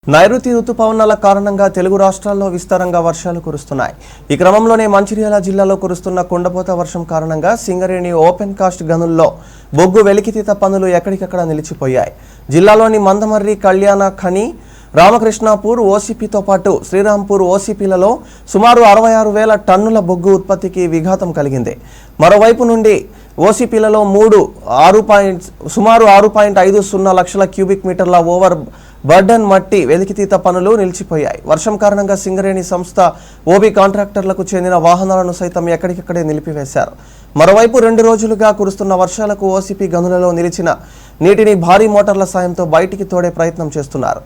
నైరుతి ఋతుపవనాల కారణంగా తెలుగు రాష్ట్రాల్లో విస్తారంగా వర్షాలు కురుస్తున్నాయి. ఈ క్రమంలోనే మంచిర్యాల జిల్లాలో కురుస్తున్న కుండపోత వర్షం కారణంగా సింగరేణి ఓపెన్ కాస్ట్ గనుల్లో బొగ్గు వెలికితీత పనులు ఎక్కడికక్కడ నిలిచిపోయాయి. జిల్లాలోని మందమర్రి, కళ్యాణ ఖని, రామకృష్ణాపూర్ ఓసీపీతో పాటు శ్రీరాంపూర్ ఓసీపీలలో సుమారు 66,000 టన్నుల బొగ్గు ఉత్పత్తికి విఘాతం కలిగింది. మరోవైపు నుండి ఓసీపీలలో సుమారు 6.50 లక్షల క్యూబిక్ మీటర్ల ఓవర్ బర్డన్ మట్టి వెలికితీత పనులు నిలిచిపోయాయి. వర్షం కారణంగా సింగరేణి సంస్థ ఓబీ కాంట్రాక్టర్లకు చెందిన వాహనాలను సైతం ఎక్కడికక్కడే నిలిపివేశారు. మరోవైపు 2 రోజులుగా కురుస్తున్న వర్షాలకు ఓసీపీ గనులలో నిలిచిన నీటిని భారీ మోటార్ల సాయంతో బయటికి తోడే ప్రయత్నం చేస్తున్నారు.